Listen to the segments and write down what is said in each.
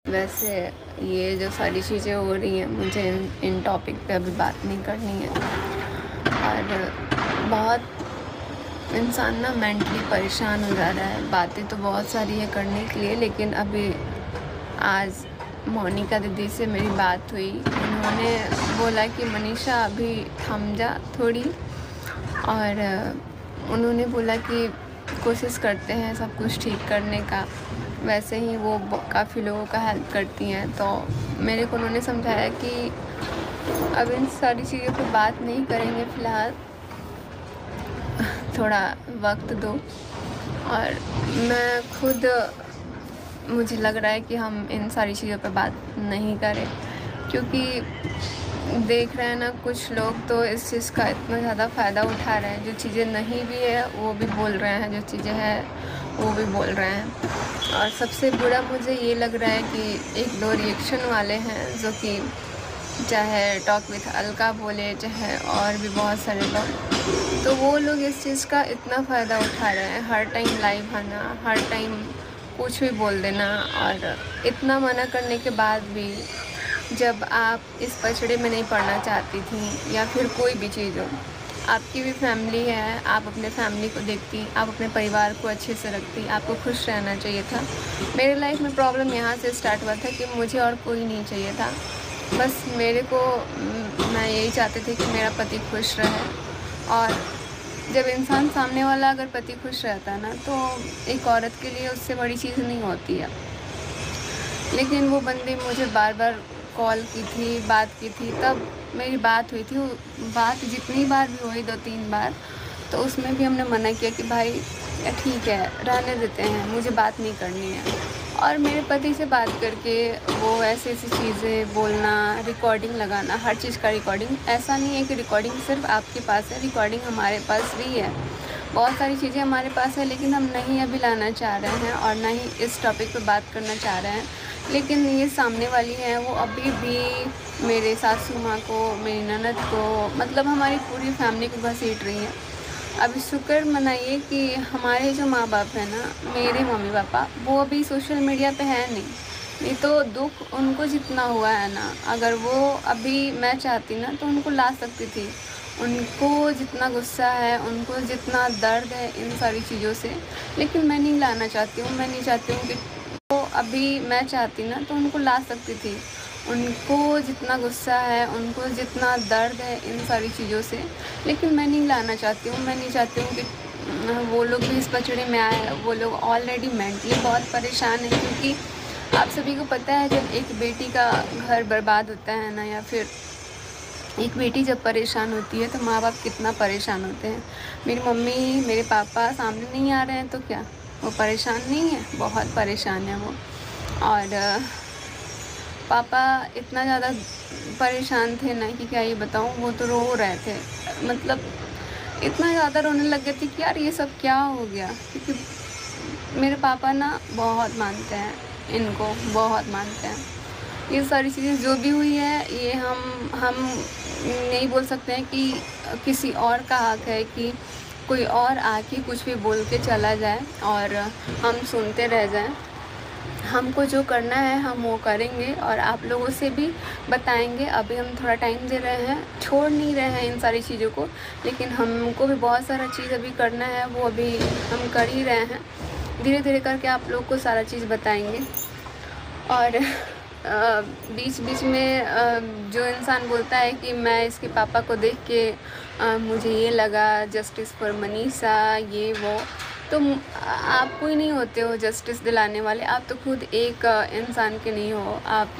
वैसे ये जो सारी चीज़ें हो रही हैं, मुझे इन टॉपिक पे अभी बात नहीं करनी है। और बहुत इंसान ना मेंटली परेशान हो जा रहा है। बातें तो बहुत सारी है करने के लिए, लेकिन अभी आज मोनिका दीदी से मेरी बात हुई। उन्होंने बोला कि मनीषा अभी थम जा थोड़ी, और उन्होंने बोला कि कोशिश करते हैं सब कुछ ठीक करने का। वैसे ही वो काफ़ी लोगों का हेल्प करती हैं, तो मेरे को उन्होंने समझाया कि अब इन सारी चीज़ों पे बात नहीं करेंगे फ़िलहाल, थोड़ा वक्त दो। और मैं खुद, मुझे लग रहा है कि हम इन सारी चीज़ों पे बात नहीं करें, क्योंकि देख रहे हैं ना, कुछ लोग तो इस चीज़ का इतना ज़्यादा फ़ायदा उठा रहे हैं। जो चीज़ें नहीं भी है वो भी बोल रहे हैं, जो चीज़ें हैं वो भी बोल रहे हैं। और सबसे बुरा मुझे ये लग रहा है कि एक दो रिएक्शन वाले हैं, जो कि चाहे टॉक विथ अलका बोले, चाहे और भी बहुत सारे लोग, तो वो लोग इस चीज़ का इतना फ़ायदा उठा रहे हैं। हर टाइम लाइव आना, हर टाइम कुछ भी बोल देना, और इतना मना करने के बाद भी जब आप इस पचड़े में नहीं पड़ना चाहती थी, या फिर कोई भी चीज़ हो, आपकी भी फैमिली है, आप अपने फैमिली को देखती, आप अपने परिवार को अच्छे से रखती, आपको खुश रहना चाहिए था। मेरे लाइफ में प्रॉब्लम यहाँ से स्टार्ट हुआ था कि मुझे और कोई नहीं चाहिए था, बस मेरे को मैं यही चाहती थी कि मेरा पति खुश रहे। और जब इंसान सामने वाला अगर पति खुश रहता है ना, तो एक औरत के लिए उससे बड़ी चीज़ नहीं होती है। लेकिन वो बंदी मुझे बार बार कॉल की थी, बात की थी, तब मेरी बात हुई थी। बात जितनी बार भी हुई, 2-3 बार, तो उसमें भी हमने मना किया कि भाई ठीक है, रहने देते हैं, मुझे बात नहीं करनी है। और मेरे पति से बात करके वो ऐसी ऐसी चीज़ें बोलना, रिकॉर्डिंग लगाना, हर चीज़ का रिकॉर्डिंग। ऐसा नहीं है कि रिकॉर्डिंग सिर्फ आपके पास है, रिकॉर्डिंग हमारे पास भी है, बहुत सारी चीज़ें हमारे पास है, लेकिन हम नहीं अभी लाना चाह रहे हैं और ना ही इस टॉपिक पे बात करना चाह रहे हैं। लेकिन ये सामने वाली हैं, वो अभी भी मेरे सासू माँ को, मेरी ननद को, मतलब हमारी पूरी फैमिली को घसीट रही हैं। अभी शुक्र मनाइए कि हमारे जो माँ बाप हैं ना, मेरे मम्मी पापा, वो अभी सोशल मीडिया पे है नहीं तो दुख उनको जितना हुआ है ना, अगर वो अभी मैं चाहती ना तो उनको ला सकती थी। उनको जितना गुस्सा है, उनको जितना दर्द है इन सारी चीज़ों से, लेकिन मैं नहीं लाना चाहती हूँ। मैं नहीं चाहती हूँ कि वो अभी मैं चाहती ना तो उनको ला सकती थी। उनको जितना गुस्सा है, उनको जितना दर्द है इन सारी चीज़ों से, लेकिन मैं नहीं लाना चाहती हूँ। मैं नहीं चाहती हूँ कि वो लोग भी इस पचड़े में आए। वो लोग ऑलरेडी मेंटली बहुत परेशान हैं, क्योंकि आप सभी को पता है, जब एक बेटी का घर बर्बाद होता है ना, या फिर एक बेटी जब परेशान होती है तो माँ बाप कितना परेशान होते हैं। मेरी मम्मी, मेरे पापा सामने नहीं आ रहे हैं तो क्या वो परेशान नहीं है? बहुत परेशान है वो। और पापा इतना ज़्यादा परेशान थे ना कि क्या ये बताऊँ, वो तो रो रहे थे। मतलब इतना ज़्यादा रोने लग गए थे कि यार ये सब क्या हो गया। क्योंकि मेरे पापा ना बहुत मानते हैं, इनको बहुत मानते हैं। ये सारी चीज़ें जो भी हुई है, ये हम नहीं बोल सकते हैं कि किसी और का हक है कि कोई और आके कुछ भी बोल के चला जाए और हम सुनते रह जाएं। हमको जो करना है हम वो करेंगे, और आप लोगों से भी बताएंगे। अभी हम थोड़ा टाइम दे रहे हैं, छोड़ नहीं रहे हैं इन सारी चीज़ों को, लेकिन हमको भी बहुत सारा चीज़ अभी करना है, वो अभी हम कर ही रहे हैं। धीरे धीरे करके आप लोग को सारा चीज़ बताएंगे। और बीच बीच में जो इंसान बोलता है कि मैं इसके पापा को देख के मुझे ये लगा जस्टिस फॉर मनीषा, ये वो, तो आप कोई नहीं होते हो जस्टिस दिलाने वाले। आप तो खुद एक इंसान के नहीं हो। आप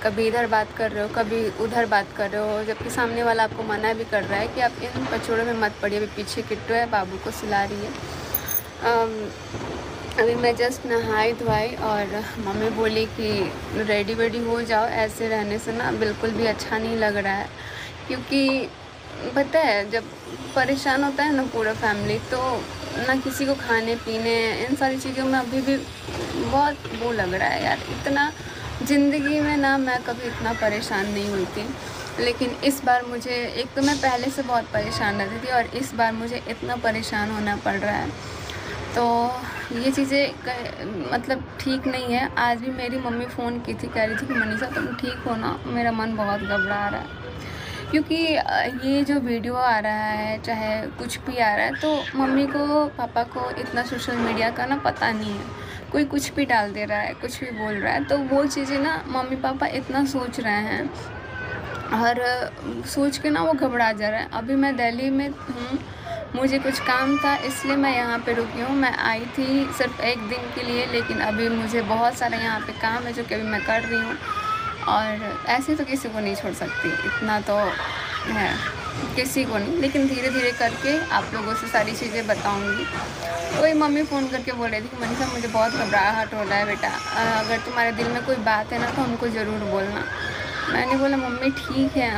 कभी इधर बात कर रहे हो, कभी उधर बात कर रहे हो, जबकि सामने वाला आपको मना भी कर रहा है कि आप इन पचड़ों में मत पड़िए। अभी पीछे किट्टू है, बाबू को सुला रही है। अभी मैं जस्ट नहाई धोई और मम्मी बोली कि रेडी वेडी हो जाओ, ऐसे रहने से ना बिल्कुल भी अच्छा नहीं लग रहा है। क्योंकि पता है, जब परेशान होता है ना पूरा फैमिली, तो ना किसी को खाने पीने इन सारी चीज़ों में अभी भी बहुत वो लग रहा है यार। इतना ज़िंदगी में ना मैं कभी इतना परेशान नहीं हुई थी, लेकिन इस बार मुझे, एक तो मैं पहले से बहुत परेशान रहती थी और इस बार मुझे इतना परेशान होना पड़ रहा है। तो ये चीज़ें मतलब ठीक नहीं है। आज भी मेरी मम्मी फ़ोन की थी, कह रही थी कि मनीषा तुम ठीक हो ना? मेरा मन बहुत घबरा रहा है, क्योंकि ये जो वीडियो आ रहा है, चाहे कुछ भी आ रहा है, तो मम्मी को पापा को इतना सोशल मीडिया का ना पता नहीं है। कोई कुछ भी डाल दे रहा है, कुछ भी बोल रहा है, तो वो चीज़ें ना मम्मी पापा इतना सोच रहे हैं और सोच के ना वो घबरा जा रहा है। अभी मैं दिल्ली में हूँ, मुझे कुछ काम था इसलिए मैं यहाँ पे रुकी हूँ। मैं आई थी सिर्फ एक दिन के लिए, लेकिन अभी मुझे बहुत सारा यहाँ पे काम है जो कि अभी मैं कर रही हूँ। और ऐसे तो किसी को नहीं छोड़ सकती, इतना तो है, किसी को नहीं। लेकिन धीरे धीरे करके आप लोगों से सारी चीज़ें बताऊँगी। वही मम्मी फ़ोन करके बोल रही थी कि मनीषा मुझे बहुत घबराहट हो रहा है बेटा, अगर तुम्हारे दिल में कोई बात है ना तो हमको ज़रूर बोलना। मैंने बोला मम्मी ठीक है,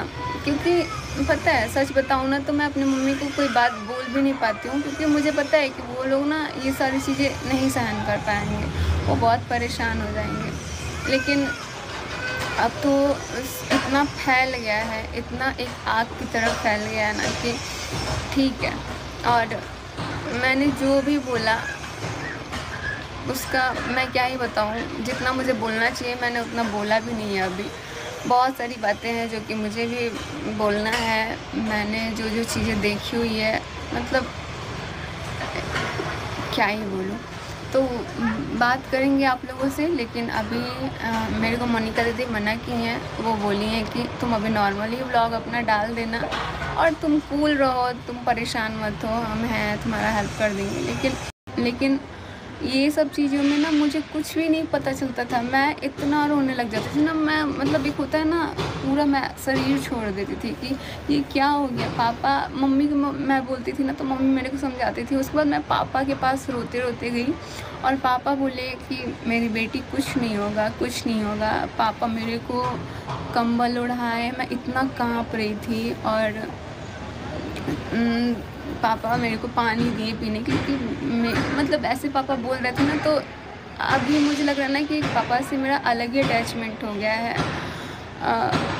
क्योंकि पता है सच बताऊँ ना तो मैं अपनी मम्मी को कोई बात बोल भी नहीं पाती हूँ, क्योंकि मुझे पता है कि वो लोग ना ये सारी चीज़ें नहीं सहन कर पाएंगे, वो बहुत परेशान हो जाएंगे। लेकिन अब तो इतना फैल गया है, इतना एक आग की तरह फैल गया है ना कि ठीक है। और मैंने जो भी बोला उसका मैं क्या ही बताऊँ, जितना मुझे बोलना चाहिए मैंने उतना बोला भी नहीं है। अभी बहुत सारी बातें हैं जो कि मुझे भी बोलना है। मैंने जो जो चीज़ें देखी हुई है, मतलब क्या ही बोलूँ। तो बात करेंगे आप लोगों से, लेकिन अभी मेरे को मोनिका दीदी मना की हैं। वो बोली हैं कि तुम अभी नॉर्मली व्लॉग अपना डाल देना और तुम कूल रहो, तुम परेशान मत हो, हम हैं, तुम्हारा हेल्प कर देंगे। लेकिन ये सब चीज़ों में ना मुझे कुछ भी नहीं पता चलता था। मैं इतना रोने लग जाती थी ना, मैं मतलब एक होता है ना, पूरा मैं शरीर छोड़ देती थी कि ये क्या हो गया। पापा मम्मी को मैं बोलती थी ना तो मम्मी मेरे को समझाती थी। उसके बाद मैं पापा के पास रोते रोते गई और पापा बोले कि मेरी बेटी कुछ नहीं होगा, कुछ नहीं होगा। पापा मेरे को कंबल ओढ़ाए, मैं इतना काँप रही थी। और पापा मेरे को पानी दिए पीने के, क्योंकि मतलब ऐसे पापा बोल रहे थे ना, तो अभी मुझे लग रहा है ना कि पापा से मेरा अलग ही अटैचमेंट हो गया है।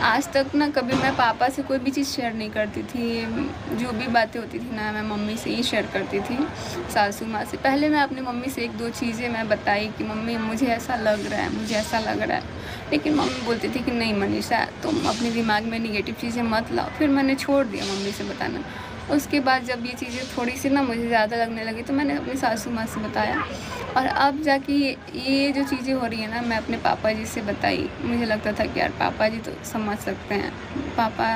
आज तक ना कभी मैं पापा से कोई भी चीज़ शेयर नहीं करती थी। जो भी बातें होती थी ना मैं मम्मी से ही शेयर करती थी, सासू माँ से। पहले मैं अपनी मम्मी से एक दो चीज़ें मैं बताई कि मम्मी मुझे ऐसा लग रहा है, मुझे ऐसा लग रहा है। लेकिन मम्मी बोलती थी कि नहीं मनीषा, तुम अपने दिमाग में निगेटिव चीज़ें मत लाओ। फिर मैंने छोड़ दिया मम्मी से बताना। उसके बाद जब ये चीज़ें थोड़ी सी ना मुझे ज़्यादा लगने लगी तो मैंने अपनी सासू माँ से बताया। और अब जाके ये जो चीज़ें हो रही है ना, मैं अपने पापा जी से बताई। मुझे लगता था कि यार पापा जी तो समझ सकते हैं। पापा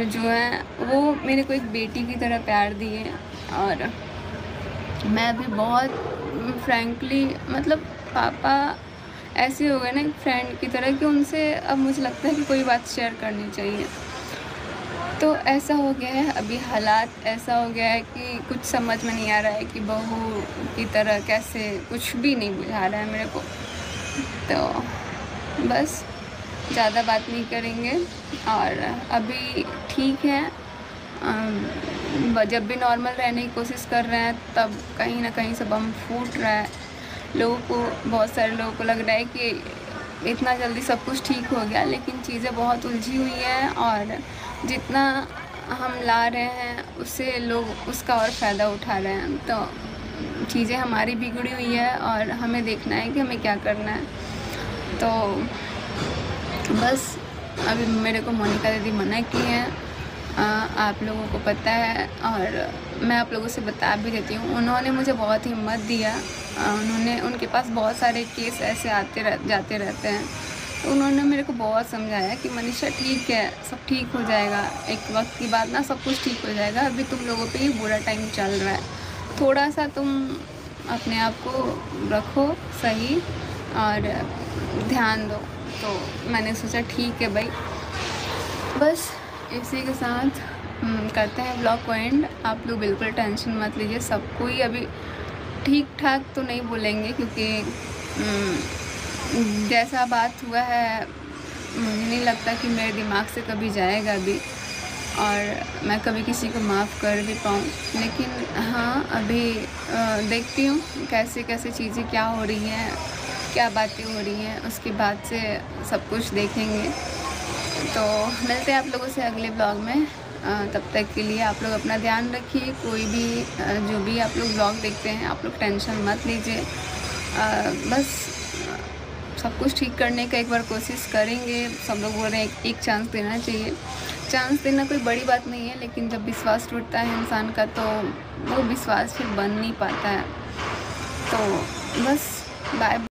जो हैं वो मेरे को एक बेटी की तरह प्यार दिए। और मैं भी बहुत फ्रैंकली, मतलब पापा ऐसे हो गए ना एक फ्रेंड की तरह कि उनसे अब मुझे लगता है कि कोई बात शेयर करनी चाहिए। तो ऐसा हो गया है, अभी हालात ऐसा हो गया है कि कुछ समझ में नहीं आ रहा है कि बहू की तरह कैसे, कुछ भी नहीं बुझा रहा है मेरे को। तो बस ज़्यादा बात नहीं करेंगे। और अभी ठीक है, जब भी नॉर्मल रहने की कोशिश कर रहे हैं तब कहीं ना कहीं सब हम फूट रहा है। लोगों को, बहुत सारे लोगों को लग रहा है कि इतना जल्दी सब कुछ ठीक हो गया, लेकिन चीज़ें बहुत उलझी हुई हैं। और जितना हम ला रहे हैं उससे लोग उसका और फ़ायदा उठा रहे हैं। तो चीज़ें हमारी बिगड़ी हुई है और हमें देखना है कि हमें क्या करना है। तो बस अभी मेरे को मोनिका दीदी मना की है, आप लोगों को पता है। और मैं आप लोगों से बता भी देती हूँ, उन्होंने मुझे बहुत हिम्मत दिया। उनके पास बहुत सारे केस ऐसे जाते रहते हैं। तो उन्होंने मेरे को बहुत समझाया कि मनीषा ठीक है, सब ठीक हो जाएगा, एक वक्त की बात ना सब कुछ ठीक हो जाएगा। अभी तुम लोगों पे ही बुरा टाइम चल रहा है, थोड़ा सा तुम अपने आप को रखो सही और ध्यान दो। तो मैंने सोचा ठीक है भाई। बस इसी के साथ करते हैं ब्लॉग को एंड। आप लोग बिल्कुल टेंशन मत लीजिए, सब कोई अभी ठीक ठाक तो नहीं बोलेंगे, क्योंकि जैसा बात हुआ है मुझे नहीं लगता कि मेरे दिमाग से कभी जाएगा अभी, और मैं कभी किसी को माफ़ कर भी पाऊँ। लेकिन हाँ, अभी देखती हूँ कैसे कैसे चीज़ें क्या हो रही हैं, क्या बातें हो रही हैं, उसके बाद से सब कुछ देखेंगे। तो मिलते हैं आप लोगों से अगले ब्लॉग में। तब तक के लिए आप लोग अपना ध्यान रखिए। कोई भी जो भी आप लोग ब्लॉग देखते हैं आप लोग टेंशन मत लीजिए। बस सब कुछ ठीक करने का एक बार कोशिश करेंगे। सब लोग बोल रहे हैं एक चांस देना चाहिए। चांस देना कोई बड़ी बात नहीं है, लेकिन जब विश्वास टूटता है इंसान का तो वो विश्वास फिर बन नहीं पाता है। तो बस बाय।